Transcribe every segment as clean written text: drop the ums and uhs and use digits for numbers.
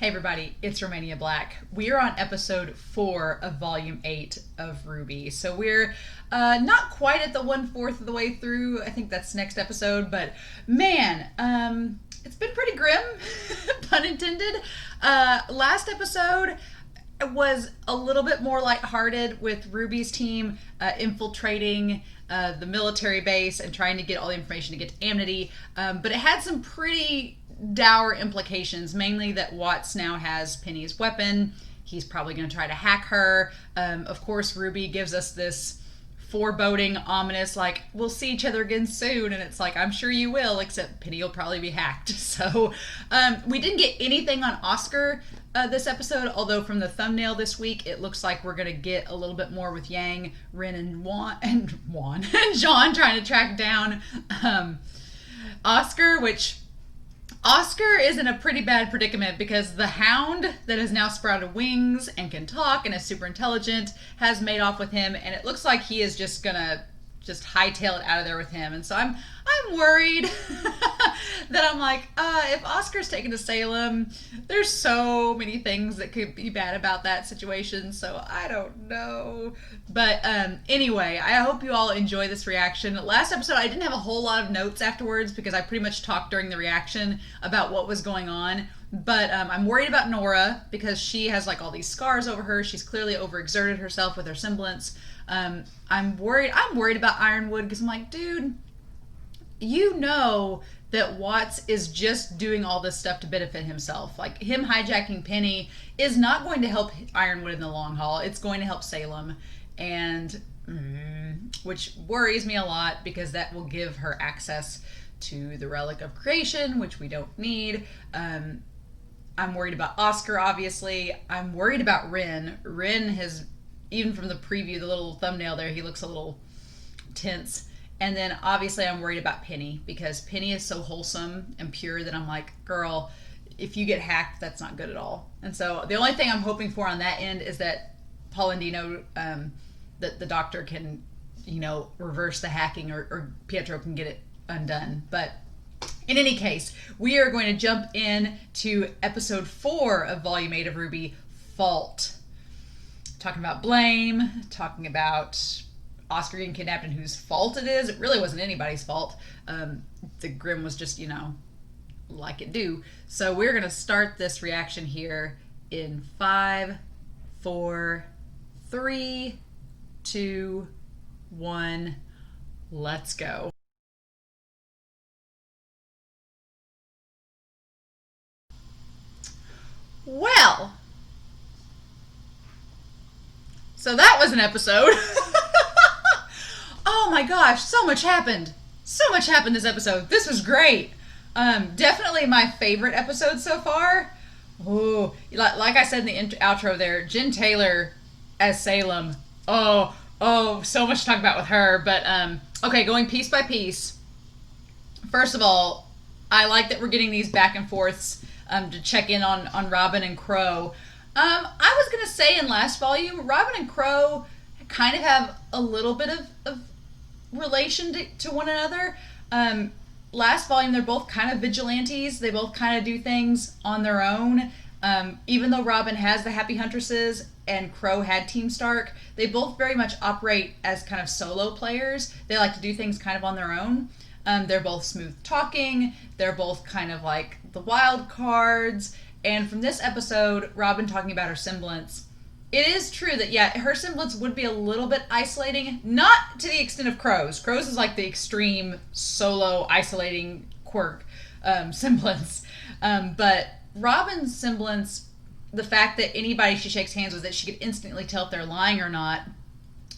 Hey everybody, it's Romania Black. We are on episode 4 of volume 8 of RWBY. So we're not quite at the 1/4 of the way through. I think that's next episode, but man, it's been pretty grim, pun intended. Last episode was a little bit more lighthearted with RWBY's team infiltrating the military base and trying to get all the information to get to Amity. But it had some pretty dour implications, mainly that Watts now has Penny's weapon. He's probably going to try to hack her. Of course, RWBY gives us this foreboding, ominous, like, we'll see each other again soon, and it's like, I'm sure you will, except Penny will probably be hacked. So we didn't get anything on Oscar this episode, although from the thumbnail this week, it looks like we're going to get a little bit more with Yang, Rin, and Juan and John trying to track down Oscar, which Oscar is in a pretty bad predicament because the Hound that has now sprouted wings and can talk and is super intelligent has made off with him, and it looks like he is just gonna hightail it out of there with him. And so I'm worried that I'm like, if Oscar's taken to Salem, there's so many things that could be bad about that situation, so I don't know. But anyway, I hope you all enjoy this reaction. Last episode, I didn't have a whole lot of notes afterwards because I pretty much talked during the reaction about what was going on. But I'm worried about Nora because she has like all these scars over her. She's clearly overexerted herself with her semblance. I'm worried about Ironwood because I'm like, dude, you know that Watts is just doing all this stuff to benefit himself. Like, him hijacking Penny is not going to help Ironwood in the long haul. It's going to help Salem, and which worries me a lot because that will give her access to the Relic of Creation, which we don't need. I'm worried about Oscar, obviously. I'm worried about Rin. Rin has, even from the preview, the little thumbnail there, he looks a little tense. And then obviously I'm worried about Penny because Penny is so wholesome and pure that I'm like, girl, if you get hacked, that's not good at all. And so the only thing I'm hoping for on that end is that Paulandino, that the doctor can, reverse the hacking, or Pietro can get it undone. But in any case, we are going to jump in to episode 4 of volume 8 of RWBY, Fault. Talking about blame, talking about Oscar getting kidnapped and whose fault it is. It really wasn't anybody's fault. The Grimm was just, like it do. So we're going to start this reaction here in 5, 4, 3, 2, 1. Let's go. Well, so that was an episode. Oh my gosh, so much happened. So much happened this episode. This was great. Definitely my favorite episode so far. Oh, like I said in the outro there, Jen Taylor as Salem. Oh, so much to talk about with her. But okay, going piece by piece. First of all, I like that we're getting these back and forths to check in on Robin and Crow. I was gonna say in last volume, Robin and Crow kind of have a little bit of relation to one another. Last volume, they're both kind of vigilantes. They both kind of do things on their own. Even though Robin has the Happy Huntresses and Crow had Team Stark, they both very much operate as kind of solo players. They like to do things kind of on their own. They're both smooth talking. They're both kind of like the wild cards. And from this episode, Robin talking about her semblance, it is true that, yeah, her semblance would be a little bit isolating. Not to the extent of Crow's. Crow's is like the extreme solo isolating quirk semblance. But Robin's semblance, the fact that anybody she shakes hands with, that she could instantly tell if they're lying or not,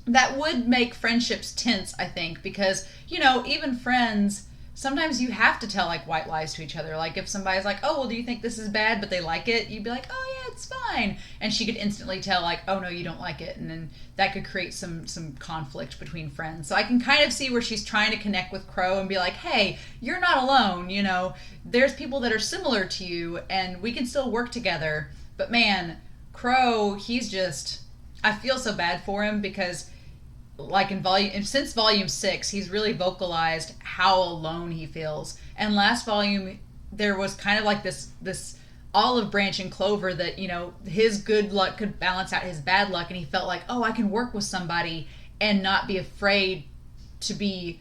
that would make friendships tense, I think, because, even friends, sometimes you have to tell like white lies to each other. Like if somebody's like, oh, well, do you think this is bad, but they like it? You'd be like, oh yeah, it's fine. And she could instantly tell like, oh no, you don't like it. And then that could create some conflict between friends. So I can kind of see where she's trying to connect with Crow and be like, hey, you're not alone. There's people that are similar to you and we can still work together. But man, Crow, I feel so bad for him because like since volume 6, he's really vocalized how alone he feels. And last volume, there was kind of like this Olive Branch and Clover that, his good luck could balance out his bad luck, and he felt like, oh, I can work with somebody and not be afraid to be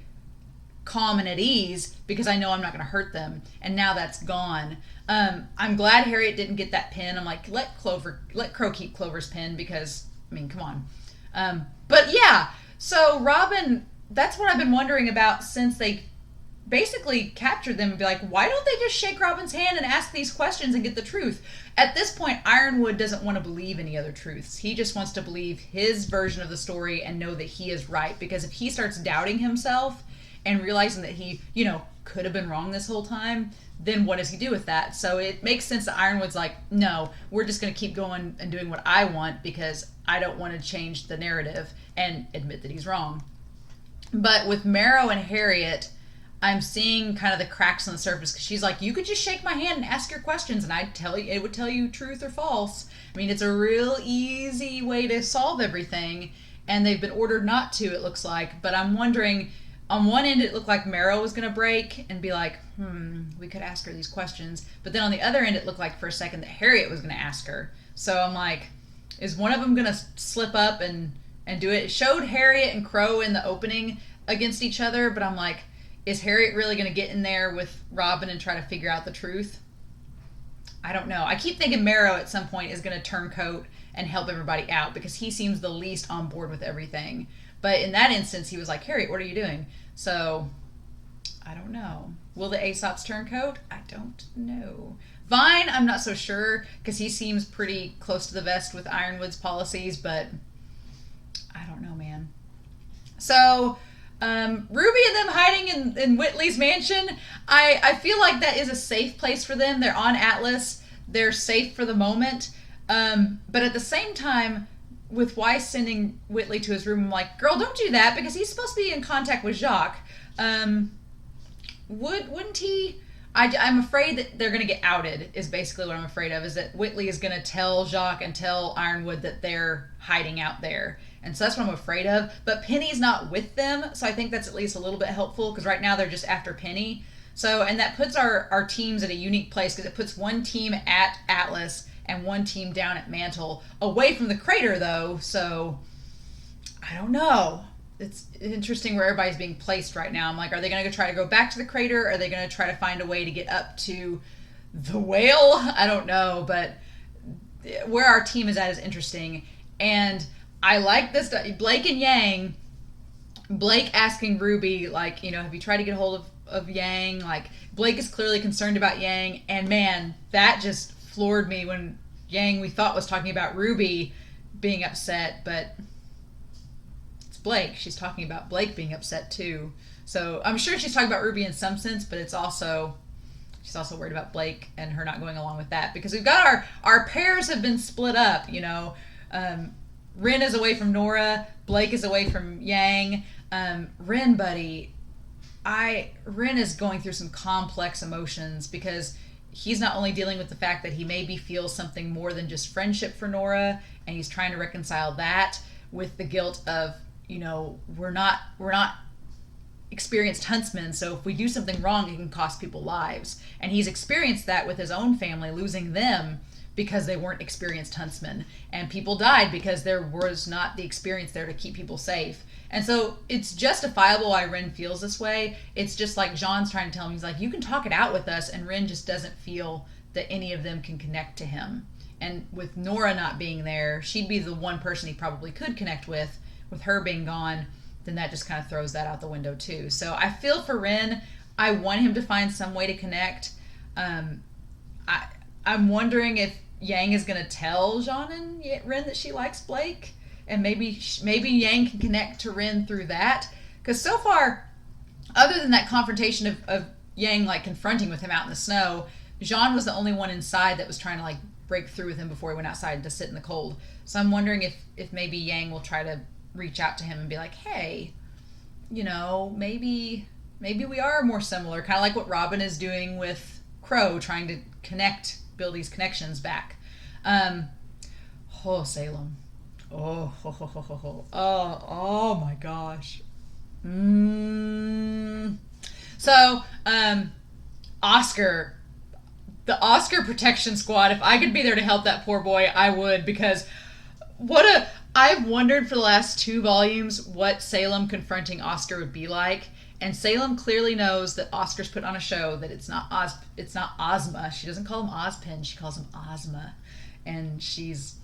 calm and at ease because I know I'm not going to hurt them. And now that's gone. I'm glad Harriet didn't get that pin. I'm like, let Crow keep Clover's pin because, I mean, come on. But yeah, so Robin, that's what I've been wondering about since they basically captured them and be like, why don't they just shake Robin's hand and ask these questions and get the truth? At this point, Ironwood doesn't want to believe any other truths. He just wants to believe his version of the story and know that he is right. Because if he starts doubting himself and realizing that he, could have been wrong this whole time, then what does he do with that? So it makes sense that Ironwood's like, no, we're just going to keep going and doing what I want because I don't want to change the narrative and admit that he's wrong. But with Marrow and Harriet, I'm seeing kind of the cracks on the surface because she's like, you could just shake my hand and ask your questions and it would tell you truth or false. I mean, it's a real easy way to solve everything, and they've been ordered not to, it looks like. But I'm wondering, on one end it looked like Marrow was going to break and be like, we could ask her these questions. But then on the other end it looked like for a second that Harriet was going to ask her. So I'm like, is one of them going to slip up and do it? It showed Harriet and Crow in the opening against each other, but I'm like, is Harriet really going to get in there with Robin and try to figure out the truth? I don't know. I keep thinking Marrow at some point is going to turn coat and help everybody out because he seems the least on board with everything. But in that instance, he was like, Harriet, what are you doing? So, I don't know. Will the Aesops turn coat? I don't know. Vine, I'm not so sure because he seems pretty close to the vest with Ironwood's policies, but I don't know, man. So, Ruby and them hiding in Whitley's mansion, I feel like that is a safe place for them. They're on Atlas. They're safe for the moment. But at the same time, with Weiss sending Whitley to his room, I'm like, girl, don't do that because he's supposed to be in contact with Jacques. Wouldn't he? I'm afraid that they're going to get outed is basically what I'm afraid of, is that Whitley is going to tell Jacques and tell Ironwood that they're hiding out there. And so that's what I'm afraid of. But Penny's not with them, so I think that's at least a little bit helpful because right now they're just after Penny. So, and that puts our teams at a unique place because it puts one team at Atlas and one team down at Mantle, away from the crater though, so I don't know. It's interesting where everybody's being placed right now. I'm like, are they going to try to go back to the crater? Or are they going to try to find a way to get up to the whale? I don't know, but where our team is at is interesting. And I like this, Blake and Yang. Blake asking Ruby, like, have you tried to get a hold of Yang? Like, Blake is clearly concerned about Yang, and man, that just floored me when Yang, we thought, was talking about Ruby being upset, but it's Blake. She's talking about Blake being upset too. So I'm sure she's talking about Ruby in some sense, but she's also worried about Blake and her not going along with that because we've got our pairs have been split up. Rin is away from Nora. Blake is away from Yang. Rin, buddy, Rin is going through some complex emotions because he's not only dealing with the fact that he maybe feels something more than just friendship for Nora, and he's trying to reconcile that with the guilt of, we're not experienced huntsmen, so if we do something wrong, it can cost people lives. And he's experienced that with his own family, losing them because they weren't experienced huntsmen. And people died because there was not the experience there to keep people safe. And so it's justifiable why Rin feels this way. It's just like Jean's trying to tell him, he's like, you can talk it out with us, and Rin just doesn't feel that any of them can connect to him. And with Nora not being there, she'd be the one person he probably could connect with. With her being gone, then that just kind of throws that out the window too. So I feel for Rin. I want him to find some way to connect. I'm wondering if Yang is going to tell Jean and Rin that she likes Blake, and maybe Yang can connect to Rin through that. Because so far, other than that confrontation of Yang like confronting with him out in the snow, Jean was the only one inside that was trying to like break through with him before he went outside to sit in the cold. So I'm wondering if maybe Yang will try to reach out to him and be like, hey, maybe we are more similar, kind of like what Robin is doing with Crow, trying to build these connections back. Salem. Oh my gosh. So, Oscar, the Oscar protection squad, if I could be there to help that poor boy, I would, because I've wondered for the last 2 volumes what Salem confronting Oscar would be like. And Salem clearly knows that Oscar's put on a show, that it's not Ozma. She doesn't call him Ozpin, she calls him Ozma. And she's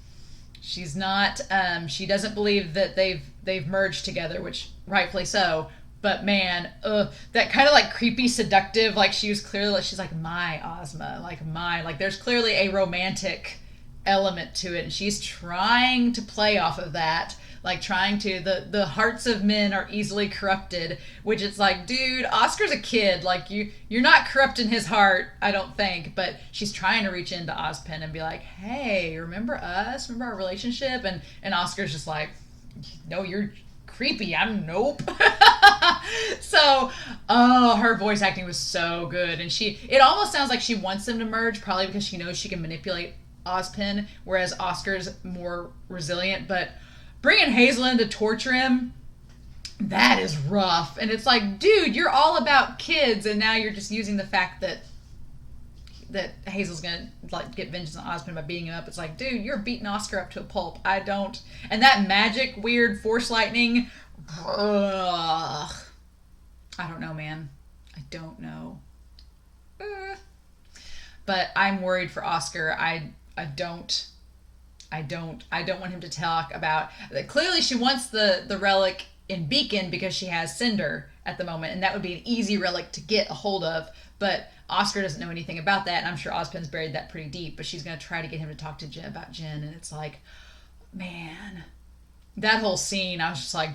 not she doesn't believe that they've merged together, which rightfully so. But man, that kind of like creepy seductive, like she was clearly like, she's like, my Ozma, like my, like there's clearly a romantic element to it, and she's trying to play off of that, like trying to, the hearts of men are easily corrupted, which it's like, dude, Oscar's a kid, like you're not corrupting his heart, I don't think. But she's trying to reach into Ozpin and be like, hey, remember us, remember our relationship? And Oscar's just like, no, you're creepy, I'm nope. So her voice acting was so good, and it almost sounds like she wants them to merge, probably because she knows she can manipulate Ozpin, whereas Oscar's more resilient. But bringing Hazel in to torture him, that is rough. And it's like, dude, you're all about kids, and now you're just using the fact that Hazel's gonna like get vengeance on Ozpin by beating him up. It's like, dude, you're beating Oscar up to a pulp. I don't. And that magic, weird force lightning, ugh. I don't know, man. I don't know. But I'm worried for Oscar. I don't want him to talk about. Clearly, she wants the relic in Beacon because she has Cinder at the moment, and that would be an easy relic to get a hold of. But Oscar doesn't know anything about that, and I'm sure Ozpin's buried that pretty deep. But she's going to try to get him to talk to Jen about Jen, and it's like, man, that whole scene, I was just like,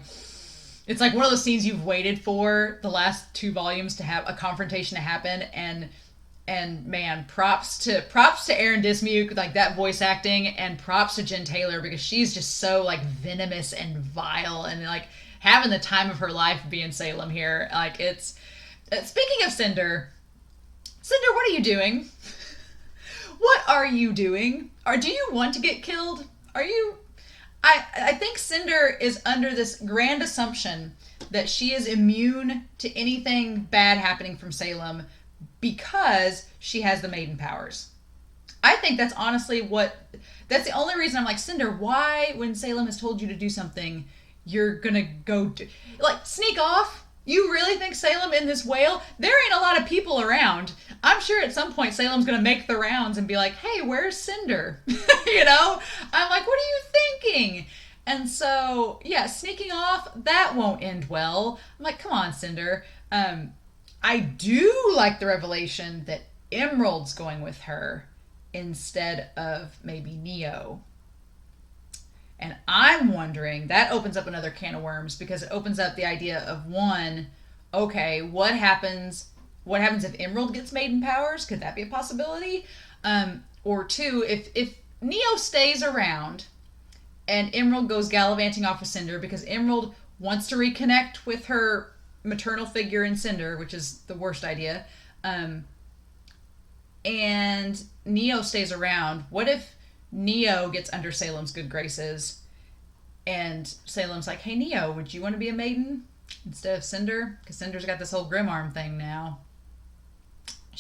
it's like one of those scenes you've waited for the last 2 volumes to have a confrontation to happen, and man, props to Aaron Dismuke, like that voice acting, and props to Jen Taylor, because she's just so like venomous and vile, and like having the time of her life being Salem here. Like it's speaking of Cinder, what are you doing? What are you doing? Or do you want to get killed? Are you? I think Cinder is under this grand assumption that she is immune to anything bad happening from Salem because she has the maiden powers. I think that's honestly that's the only reason I'm like, Cinder, why, when Salem has told you to do something, you're gonna go like sneak off? You really think Salem in this whale? There ain't a lot of people around. I'm sure at some point Salem's gonna make the rounds and be like, hey, where's Cinder? You know? I'm like, what are you thinking? And so, yeah, sneaking off, that won't end well. I'm like, come on, Cinder. I do like the revelation that Emerald's going with her instead of maybe Neo. And I'm wondering, that opens up another can of worms, because it opens up the idea of, one, okay, what happens if Emerald gets maiden powers? Could that be a possibility? Or two, if Neo stays around and Emerald goes gallivanting off with Cinder because Emerald wants to reconnect with her maternal figure in Cinder, which is the worst idea, and Neo stays around, what if Neo gets under Salem's good graces and Salem's like, hey Neo, would you want to be a maiden instead of Cinder? Because Cinder's got this whole Grimarm thing now.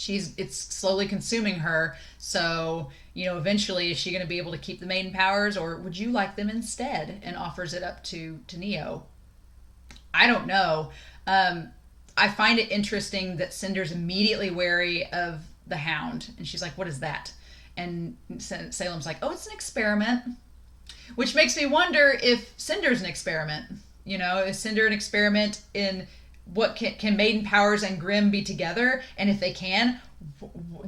It's slowly consuming her, so eventually is she going to be able to keep the maiden powers, or would you like them instead? And offers it up to Neo. I don't know. I find it interesting that Cinder's immediately wary of the Hound, and she's like, what is that? And Salem's like, oh, it's an experiment. Which makes me wonder if Cinder's an experiment. Is Cinder an experiment in what can maiden powers and Grimm be together? And if they can,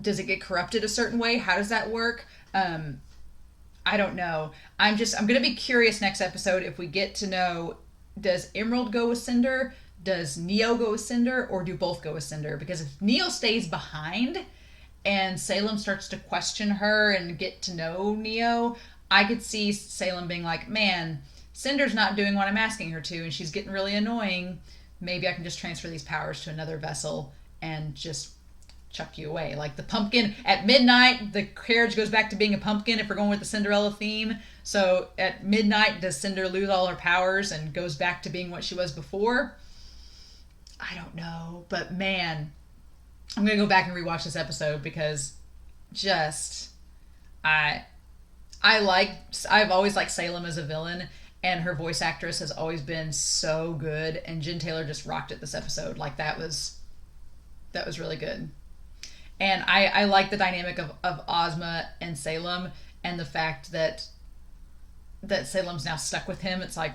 does it get corrupted a certain way? How does that work? I don't know. I'm going to be curious next episode if we get to know, does Emerald go with Cinder? Does Neo go with Cinder? Or do both go with Cinder? Because if Neo stays behind and Salem starts to question her and get to know Neo, I could see Salem being like, man, Cinder's not doing what I'm asking her to, and she's getting really annoying. Maybe I can just transfer these powers to another vessel and just chuck you away. Like the pumpkin, at midnight, the carriage goes back to being a pumpkin if we're going with the Cinderella theme. So at midnight, does Cinder lose all her powers and goes back to being what she was before? I don't know. But man, I'm going to go back and rewatch this episode because just I I've always liked Salem as a villain, and her voice actress has always been so good, and Jen Taylor just rocked it this episode. Like that was really good. And I like the dynamic of Ozma and Salem, and the fact that Salem's now stuck with him. It's like,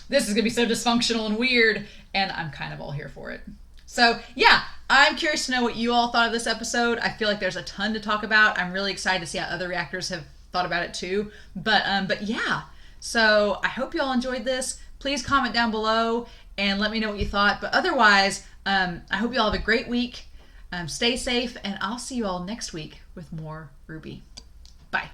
this is gonna be so dysfunctional and weird, and I'm kind of all here for it. So yeah, I'm curious to know what you all thought of this episode. I feel like there's a ton to talk about. I'm really excited to see how other reactors have thought about it too. But yeah. So I hope you all enjoyed this. Please comment down below and let me know what you thought. But otherwise, I hope you all have a great week. Stay safe, and I'll see you all next week with more RWBY.